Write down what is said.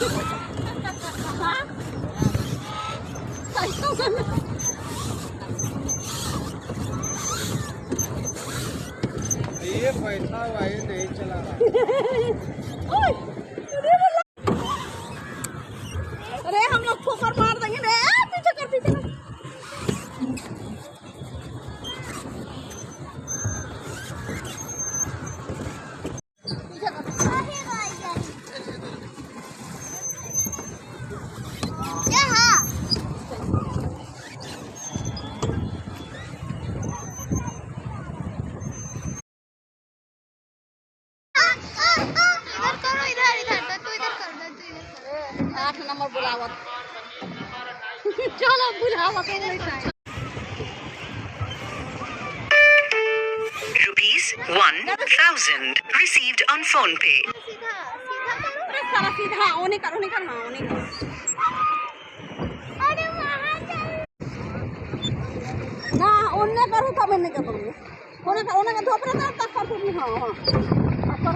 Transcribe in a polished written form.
ये पैसा वाई नहीं चला रहा। अरे हम लोग ठोकर मार देंगे रे, पीछे कर पीछे कर। आठ नंबर बुलावत चलो बुलावत ₹1,000 received on phone pay. सीधा ओने कर ना ओने कर। ना ओने करो तब मैंने क्या करूँगी ओने का धोपरा तब तक कर दूँगी। हाँ हाँ कर